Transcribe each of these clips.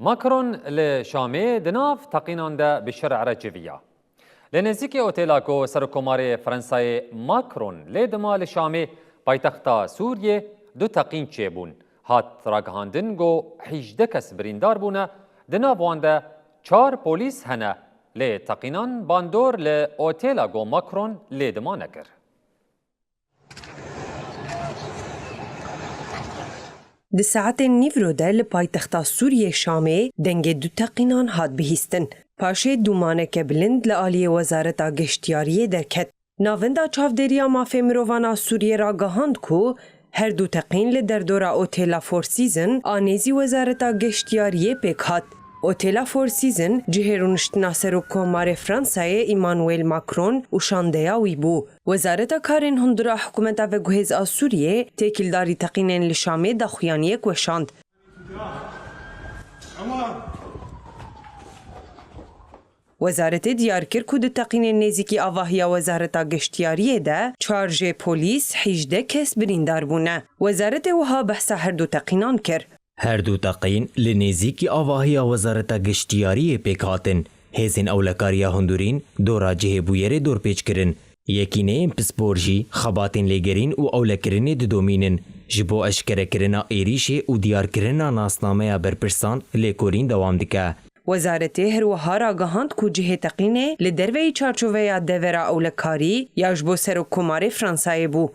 ماكرون لشامي دناف تقينان دا بشرع رجبية لنزيكي اوتيلاكو سركوماري فرنساي ماكرون لدما لشامي بايتختا سوريا دو تقين چيبون هات راگهاندن گو 18 کس بریندار بونه دناف وانده 4 پولیس هنه لی تقینان باندور لی اوتیلا گو ماکرون لی دما نکر. د ساعتên nîvro de li paytexta Sûriyê Şamê dengê du teqînan hat bihîstin. Paşê dûmaneke bilind li aliyê Wezareta Geştiyariyê derket. Navenda çavdêriya mafê mirovana Sûriyê ra gihand ku her du teqîn li derdora Otêla Four Seasons a nêzî Wezareta Geştiyariyê pêk hat. Otêla Four Seasons cihê rûniştina Serokkomarê Fransayê Emmanuel Macron û şandeya wî bû. Wezareta Karên Hundura Hikûmeta Veguhêz a Sûriyê têkildarî teqînên li Şamê daxuyaniyek weşand. Wezaretê diyar kir ku di teqînên nêzîkî avahiya Wezareta Geştiyariyê de 4 jê polîs 18 kes birîndar bûne. Wezaretê wiha behsa her du teqînan kir. هر دو تقین لنزیکی آواهی وزارت گشتیاری پیک هاتن. هزین اولکاریا هندورین دورا جه بویره دور پیچ کرن. یکینه پسپورجی خباتین لگرین و اولکرین ددومینن. جبو اشکره کرنا ایریشه و دیار کرنا ناسنامه برپرسان لکورین دوام دکه. وزارت هروها را گهاند کو جه تقینه لدروی چارچوه دورا اولکاری یا جبو سرکومار فرانسای بو.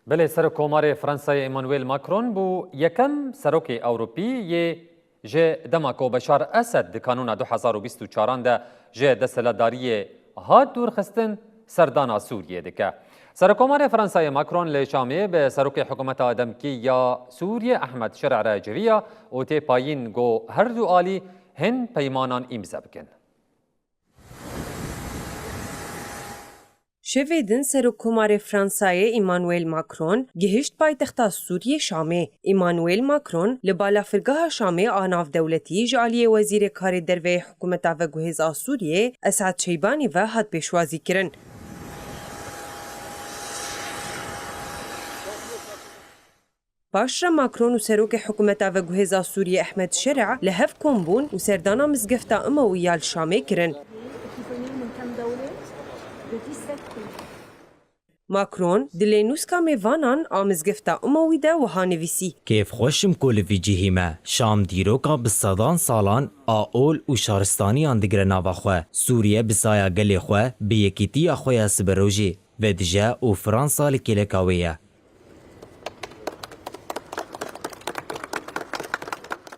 بله سرکومار فرانسای ایمانویل ماکرون بو یکم سروک اوروپی یه جه دماکو بشار اسد کانون 2024 ده جه دستلداری هاد دور خستن سردانا سوریه دکه. سرکومار فرانسای ماکرون لشامه به سروک حکومت آدمکی یا سوریه احمد شرع رجویه و تی پایین گو هر دو آلی هن پیمانان امضا بکن. شویدن سرکومار فرانسای ایمانویل ماکرون گهشت پایتختا سوریه شامه. ایمانویل ماکرون لبالافرگاه شامه آناف دولتی جعالی وزیر کار دروی حکومت و گوهز سوریه اسعد شیبانی و هات پیشوازی کرن. باشرا ماکرون و سروک حکومت و گوهز سوریه احمد شرع لهف کمبون و سردانا مزگفتا امویال شامه کرن. ماکرون دلینوسکا میوانان آمزگفتا امویده و هانویسی. کیف خوشم کل وی جهیمه شام دیروکا بصدان سالان آول و شارستانی اندگره نواخوه. سوریه بسایا گلی خواه به یکیتی خواه سبروجی و دجا و فرانسا لکلکاویه.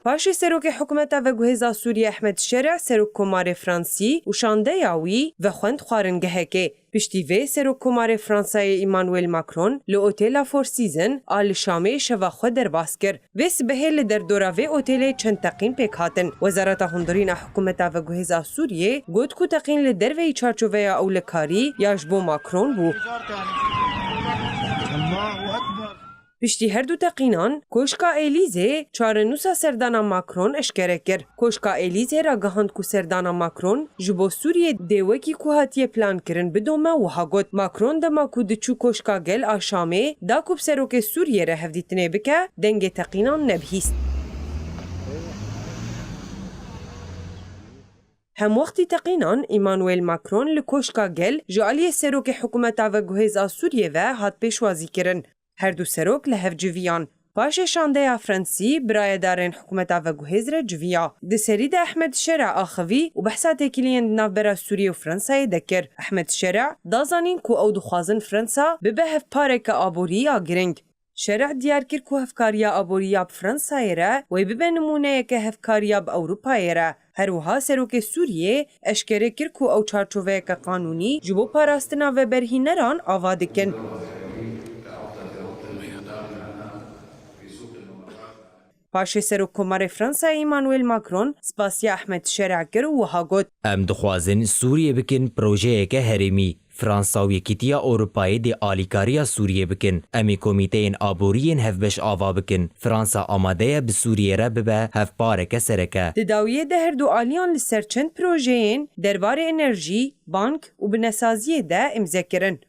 پاشی سروک حکومت و گوهزا سوریه احمد شرع سروکومار فرانسی و شانده یاوی و خوند خوارنگه که پشتی وی سروکومار فرانسای ایمانویل ماکرون لوتیلا فور سیزن آل شامه شوا خود در باس کر و سبهل در دوراوی اوتیل چند تقین پیک هاتن. وزارت هندورین حکومت و گوهزا سوریه گوت کو تقین لدروی چارچوه اولکاری یاجبو ماکرون بو. پشتی هر دو تقینان کوشکا الیزه چارنوسا سردانا ماکرون اشکره کر. کوشکا الیزه را گهاند کو سردانا ماکرون جبو سوریه دیوکی کو هاتیه پلان کرن بدومه و هاگوت. ماکرون دما کو دچو کوشکا گل آشامه دا کوب سروک سوریه را هفدیتنه بکه دنگ تقینان نبهیست. هم وقتی تقینان ایمانویل ماکرون لکوشکا گل جعالی سروک حکومت و گوهز سوریه و هات پیشوازی کرن. هر دو سروک لهف جویان. باش شانده فرانسی برای دارن حکومت و گوهز را جویا. ده سرید احمد شرع آخوی و بحثات اکیلین ناف برا سوریه و فرانسای دکر. احمد شرع دازانین کو او دخوازن فرانسا به هف پارک آبوری آگرنگ. شرع دیار کر کو هفکاریا آبوریاب فرانسای را و به نمونه که هفکاریاب اروپای را. هر وها سروک سوریه اشکره کر کو او چارچوه که قانونی جبو پاراستنا و برهینران آوادکن. پاش سرکومار فرانسای ایمانویل ماکرون سپاسیا احمد شرع کر و هاگوت. ام دخوازن سوریه بکن پروژه که هرمی. فرانسا و یکیتیا اروپایی دی آلیکاریا سوریه بکن. امی کمیتین آبورین هفبش آوا بکن. فرانسا آماده به سوریه را ببه هفبارک سرکه. دداویه ده هر دو آلیان لسر چند پروژهین درباره انرژی، بانک و بنسازیه ده امضا کرن.